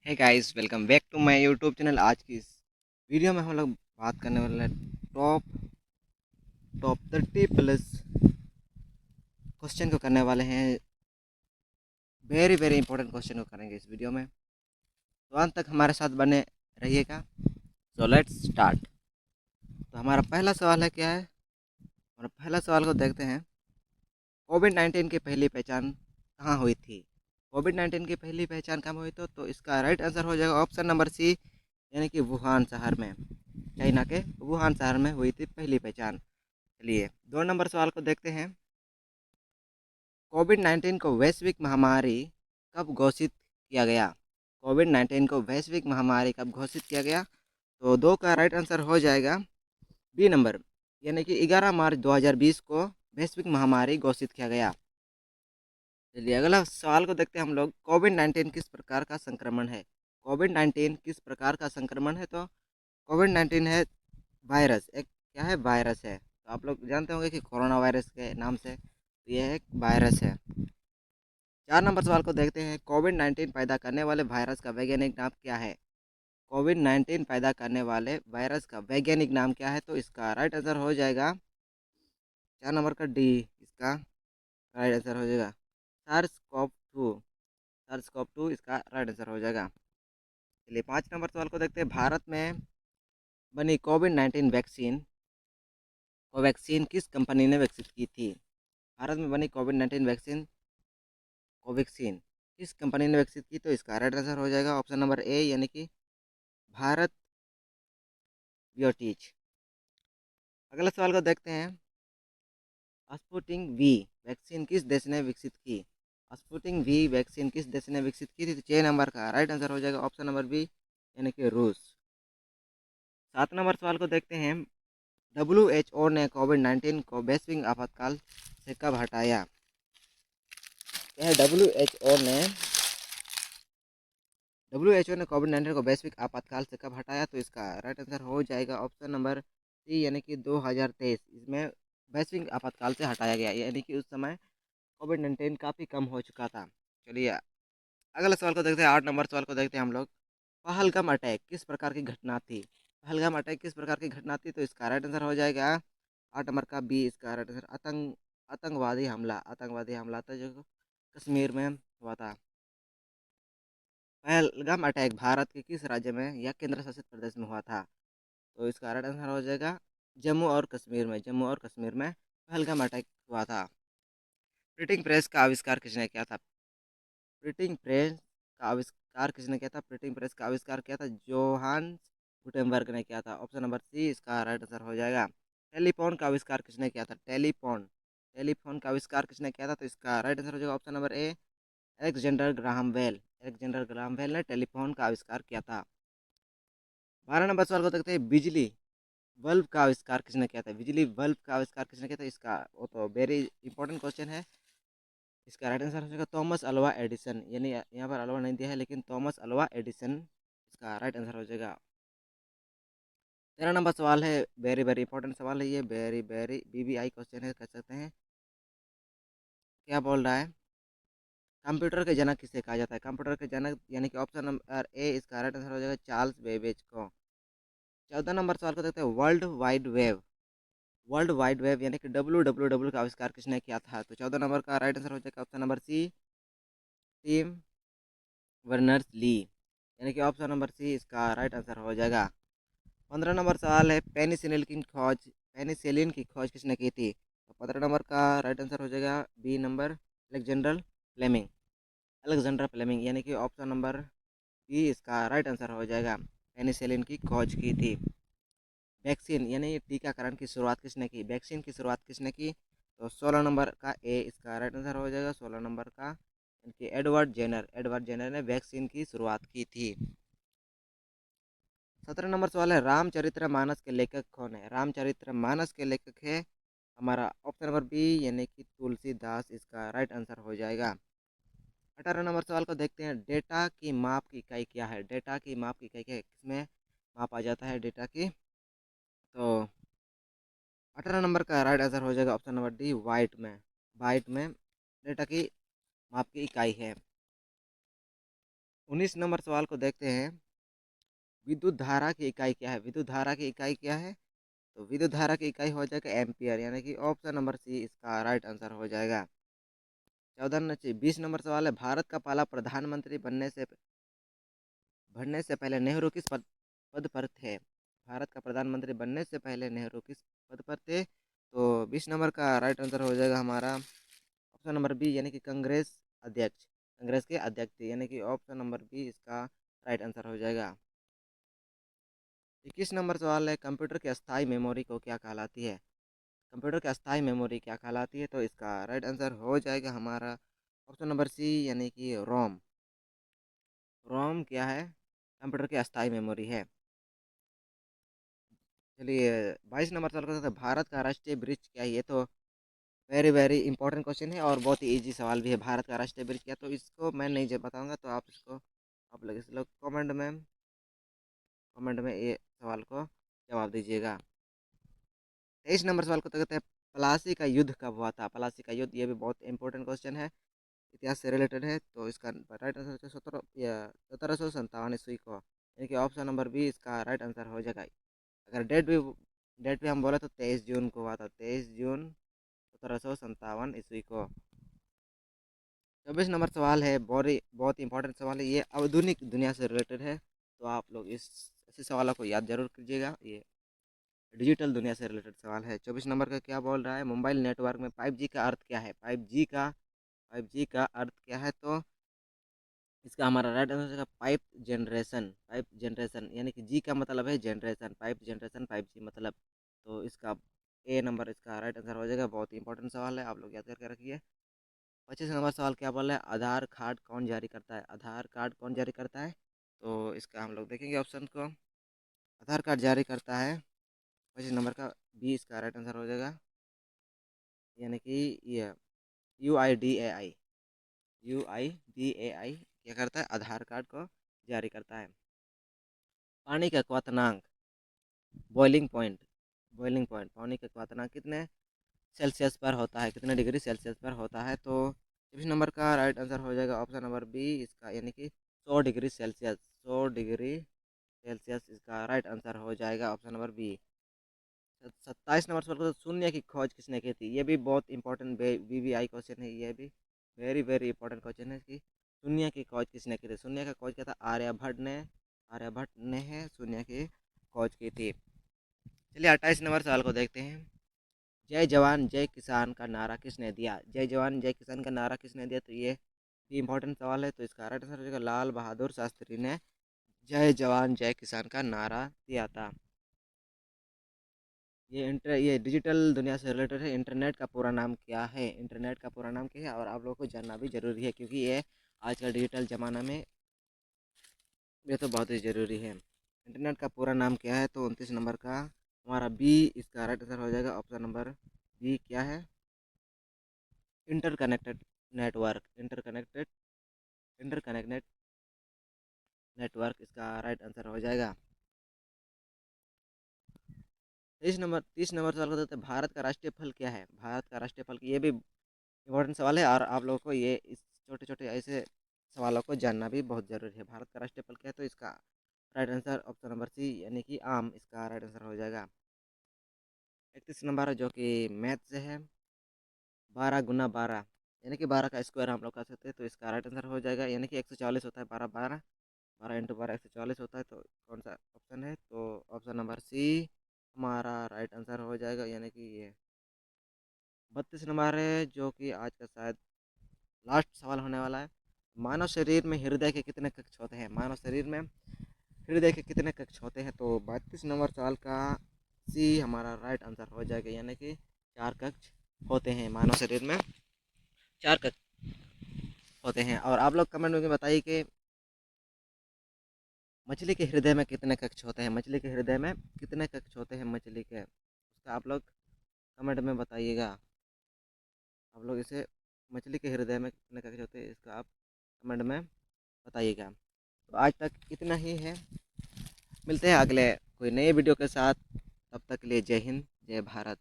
Hey guys, welcome back to my YouTube channel. आज की इस वीडियो में हम लोग बात करने वाले हैं टॉप टॉप 30 प्लस क्वेश्चन को करने वाले हैं। वेरी वेरी इंपॉर्टेंट क्वेश्चन को करेंगे इस वीडियो में, तो अंत तक हमारे साथ बने रहिएगा। So let's start. तो हमारा पहला सवाल है, क्या है हमारा पहला सवाल को देखते हैं। कोविड 19 की पहली पहचान कहाँ हुई थी? कोविड 19 की पहली पहचान कहाँ हुई? तो इसका राइट आंसर हो जाएगा ऑप्शन नंबर सी, यानी कि वुहान शहर में। चाइना के वुहान शहर में हुई थी पहली पहचान। चलिए 2 नंबर सवाल को देखते हैं। कोविड 19 को वैश्विक महामारी कब घोषित किया गया? कोविड 19 को वैश्विक महामारी कब घोषित किया गया? तो दो का राइट आंसर हो जाएगा बी नंबर, यानी कि 11 मार्च 2020 को वैश्विक महामारी घोषित किया गया। चलिए अगला सवाल को देखते हैं हम लोग। कोविड 19 किस प्रकार का संक्रमण है? कोविड 19 किस प्रकार का संक्रमण है? तो कोविड 19 है वायरस, एक क्या है, वायरस है। तो आप लोग जानते होंगे कि कोरोना वायरस के नाम से, तो यह एक वायरस है। 4 नंबर सवाल को देखते हैं। कोविड 19 पैदा करने वाले वायरस का वैज्ञानिक नाम क्या है? कोविड 19 पैदा करने वाले वायरस का वैज्ञानिक नाम क्या है? तो इसका राइट आंसर हो जाएगा 4 नंबर का डी, इसका राइट आंसर हो जाएगा सार्स कॉव टू। सार्स कॉव टू इसका राइट आंसर हो जाएगा। चलिए 5 नंबर सवाल को देखते हैं। भारत में बनी कोविड 19 वैक्सीन कोवैक्सीन किस कंपनी ने विकसित की थी? भारत में बनी कोविड 19 वैक्सीन कोवैक्सीन किस कंपनी ने विकसित की? तो इसका राइट आंसर हो जाएगा ऑप्शन नंबर ए, यानी कि भारत बायोटेक। अगला सवाल को देखते हैं। स्पुतनिक वी वैक्सीन किस देश ने विकसित की? स्पुतनिक वी वैक्सीन किस देश ने विकसित की थी? तो 6 नंबर का राइट आंसर हो जाएगा ऑप्शन नंबर बी, यानी कि रूस। 7 नंबर सवाल को देखते हैं। WHO ने कोविड 19 को वैश्विक आपातकाल से कब हटाया? यह WHO ने कोविड 19 को वैश्विक आपातकाल से कब हटाया? तो इसका राइट आंसर हो जाएगा ऑप्शन नंबर सी, यानी कि 2023। इसमें वैश्विक आपातकाल से हटाया गया, यानी कि उस समय कोविड 19 काफ़ी कम हो चुका था। चलिए अगला सवाल को देखते हैं। 8 नंबर सवाल को देखते हैं हम लोग। पहलगाम अटैक किस प्रकार की घटना थी? पहलगाम अटैक किस प्रकार की घटना थी? तो इसका राइट आंसर हो जाएगा 8 नंबर का बी, इसका राइट आंसर आतंकवादी हमला था, जो कश्मीर में हुआ था। पहलगाम अटैक भारत के किस राज्य में या केंद्र शासित प्रदेश में हुआ था? तो इसका राइट आंसर हो जाएगा जम्मू और कश्मीर में पहलगाम अटैक हुआ था। प्रिंटिंग प्रेस का आविष्कार किसने किया था? प्रिंटिंग प्रेस का आविष्कार किसने किया था? प्रिंटिंग प्रेस का आविष्कार किया था जोहान्स गुटेनबर्ग ने किया था। ऑप्शन नंबर सी इसका राइट आंसर हो जाएगा। टेलीफोन का आविष्कार किसने किया था? टेलीफोन का आविष्कार किसने किया था? तो इसका राइट आंसर हो जाएगा option number A, Alexander Graham Bell ने टेलीफोन का आविष्कार किया था। 12 नंबर सवाल को देखते हैं। बिजली बल्ब का आविष्कार किसने किया था? बिजली बल्ब का आविष्कार किसने किया था? इसका वो तो वेरी इंपॉर्टेंट क्वेश्चन है। इसका राइट आंसर हो जाएगा थॉमस अल्वा एडिसन, यानी यहाँ पर अल्वा नहीं दिया है, लेकिन थॉमस अल्वा एडिसन इसका राइट आंसर हो जाएगा। 13 नंबर सवाल है, वेरी वेरी इंपॉर्टेंट सवाल है ये, वेरी वेरी BBI क्वेश्चन है, कह सकते हैं। क्या बोल रहा है? कंप्यूटर के जनक किसे कहा जाता है? कंप्यूटर के जनक, यानी कि ऑप्शन नंबर ए इसका राइट आंसर हो जाएगा चार्ल्स बेबेज को। 14 नंबर सवाल को देखते हैं। वर्ल्ड वाइड वेब यानी कि WWW का आविष्कार किसने किया था? तो 14 नंबर का राइट आंसर हो जाएगा option number C, Tim Berners Lee, यानी कि ऑप्शन नंबर सी इसका राइट आंसर हो जाएगा। 15 नंबर सवाल है। पेनिसिलिन की खोज किसने की थी? तो 15 नंबर का राइट आंसर हो जाएगा बी नंबर, अलेक्जेंडर फ्लेमिंग। यानी कि ऑप्शन नंबर बी इसका राइट आंसर हो जाएगा। पेनिसिलिन की खोज की थी। वैक्सीन यानी टीकाकरण की शुरुआत किसने की? वैक्सीन की शुरुआत किसने की? तो 16 नंबर का ए इसका राइट आंसर हो जाएगा। 16 नंबर का, यानी कि एडवर्ड जेनर ने वैक्सीन की शुरुआत की थी। 17 नंबर सवाल है। रामचरितमानस के लेखक कौन है? रामचरितमानस के लेखक है हमारा ऑप्शन नंबर बी, यानी कि तुलसीदास, इसका राइट आंसर हो जाएगा। 18 नंबर सवाल को देखते हैं। डेटा की माप की इकाई क्या है? डेटा की माप की इकाई क्या है? किसमें मापा जाता है डेटा की? तो 18 नंबर का राइट आंसर हो जाएगा ऑप्शन नंबर डी, वाइट में डेटा की माप की इकाई है। 19 नंबर सवाल को देखते हैं। विद्युत धारा की इकाई क्या है? विद्युत धारा की इकाई क्या है? तो विद्युत धारा की इकाई हो जाएगा एम्पियर, यानी कि ऑप्शन नंबर सी इसका राइट आंसर हो जाएगा। 20 नंबर सवाल है, भारत का पहला प्रधानमंत्री बनने से पहले नेहरू किस पद पर थे? भारत का प्रधानमंत्री बनने से पहले नेहरू किस पद पर थे? तो 20 नंबर का राइट आंसर हो जाएगा हमारा ऑप्शन नंबर बी, यानी कि कांग्रेस अध्यक्ष। कांग्रेस के अध्यक्ष थे, यानी कि ऑप्शन नंबर बी इसका राइट आंसर हो जाएगा। 21 नंबर सवाल है, कंप्यूटर की अस्थायी मेमोरी को क्या कहलाती है? कंप्यूटर की अस्थायी मेमोरी क्या कहलाती है? तो इसका राइट आंसर हो जाएगा हमारा ऑप्शन नंबर सी, यानी कि रोम। रोम क्या है? कंप्यूटर की अस्थायी मेमोरी है। चलिए 22 नंबर सवाल करते हैं, भारत का राष्ट्रीय वृक्ष क्या है? ये तो वेरी वेरी इंपॉर्टेंट क्वेश्चन है और बहुत ही इजी सवाल भी है। भारत का राष्ट्रीय वृक्ष क्या? तो इसको मैं नहीं बताऊंगा, तो आप इसको आप लोग इस लोग कमेंट में ये सवाल को जवाब दीजिएगा। 23 नंबर सवाल को तो कहते हैं, प्लासी का युद्ध कब हुआ था? प्लासी का युद्ध, ये भी बहुत इंपॉर्टेंट क्वेश्चन है, इतिहास से रिलेटेड है। तो इसका राइट आंसर 1757 ईस्वी को, यानी कि ऑप्शन नंबर बी इसका राइट आंसर हो जाएगा। अगर डेट भी हम बोले तो 23 जून को हुआ था, 23 जून 1757 ईस्वी को। 24 नंबर सवाल है, बहुत इंपॉर्टेंट सवाल है, ये आधुनिक दुनिया से रिलेटेड है, तो आप लोग इस ऐसे सवालों को याद जरूर कीजिएगा। ये डिजिटल दुनिया से रिलेटेड सवाल है। 24 नंबर का क्या बोल रहा है, मोबाइल नेटवर्क में 5G का अर्थ क्या है? 5G का अर्थ क्या है? तो इसका हमारा राइट आंसर है पाइप जनरेशन, यानी कि जी का मतलब है जनरेशन, पाइप जनरेशन, 5G मतलब। तो इसका ए नंबर इसका राइट आंसर हो जाएगा। बहुत ही इंपॉर्टेंट सवाल है, आप लोग याद करके रखिए। 25 नंबर सवाल क्या बोल रहा है, आधार कार्ड कौन जारी करता है? आधार कार्ड कौन जारी करता है? तो इसका हम लोग देखेंगे ऑप्शन को। आधार कार्ड जारी करता है 25 नंबर का बी इसका राइट आंसर हो जाएगा, यानी कि ये UIDAI। UIDAI क्या करता है? आधार कार्ड को जारी करता है। पानी का क्वथनांक, बॉइलिंग पॉइंट, पानी का क्वथनांक कितने सेल्सियस पर होता है? कितने डिग्री सेल्सियस पर होता है? तो 24 नंबर का राइट आंसर हो जाएगा ऑप्शन नंबर बी इसका, यानी कि 100 डिग्री सेल्सियस। 100 डिग्री सेल्सियस इसका राइट आंसर हो जाएगा, ऑप्शन नंबर बी। 27 नंबर सवाल को, शून्य की खोज किसने की थी? ये भी बहुत इंपॉर्टेंट VVI क्वेश्चन है, ये भी वेरी वेरी इंपॉर्टेंट क्वेश्चन है कि शून्य की खोज किसने की थी? शून्य का खोज क्या था? आर्यभट्ट ने है शून्य की खोज की थी। चलिए 28 नंबर सवाल को देखते हैं, जय जवान जय किसान का नारा किसने दिया? जय जवान जय किसान का नारा किसने दिया? तो ये भी इंपॉर्टेंट सवाल है, तो इसका राइट आंसर हो जाएगा लाल बहादुर शास्त्री ने जय जवान जय किसान का नारा दिया था। ये डिजिटल दुनिया से रिलेटेड है। इंटरनेट का पूरा नाम क्या है? इंटरनेट का पूरा नाम क्या है? और आप लोगों को जानना भी जरूरी है, क्योंकि ये आज का डिजिटल ज़माना में ये तो बहुत ही ज़रूरी है। इंटरनेट का पूरा नाम क्या है? तो 29 नंबर का हमारा बी इसका राइट आंसर हो जाएगा, ऑप्शन नंबर बी क्या है? Interconnected network. इंटरकनेक्टेड नेटवर्क इसका राइट आंसर हो जाएगा। 30 नंबर सवाल को देते हैं, भारत का राष्ट्रीय फल क्या है? भारत का राष्ट्रीय फल, ये भी इम्पोर्टेंट सवाल है, और आप लोगों को ये इस छोटे छोटे ऐसे सवालों को जानना भी बहुत ज़रूरी है। भारत का राष्ट्रीय फल क्या है? तो इसका right answer option number C, यानी कि आम इसका राइट आंसर हो जाएगा। 31 नंबर है, जो कि मैथ से है, 12 × 12, यानी कि 12 का स्क्वायर हम लोग कर सकते हैं, तो इसका राइट आंसर हो जाएगा, यानी कि 140 होता है। 12 × 12 140 होता है, तो कौन सा ऑप्शन है? तो ऑप्शन नंबर सी हमारा राइट आंसर हो जाएगा, यानी कि ये 32 नंबर है, जो कि आज का शायद लास्ट सवाल होने वाला है। मानव शरीर में हृदय के कितने कक्ष होते हैं? मानव शरीर में हृदय के कितने कक्ष होते हैं? तो 32 नंबर सवाल का सी हमारा राइट आंसर हो जाएगा, यानी कि 4 कक्ष होते हैं मानव शरीर में, 4 कक्ष होते हैं। और आप लोग कमेंट में बताइए कि मछली के हृदय में कितने कक्ष होते हैं? मछली के हृदय में कितने कक्ष होते हैं मछली के? उसका आप लोग कमेंट में बताइएगा। आप लोग इसे मछली के हृदय में कितने कक्ष होते हैं, इसका आप कमेंट में बताइएगा। तो आज तक इतना ही है, मिलते हैं अगले कोई नए वीडियो के साथ। तब तक के लिए जय हिंद जय भारत।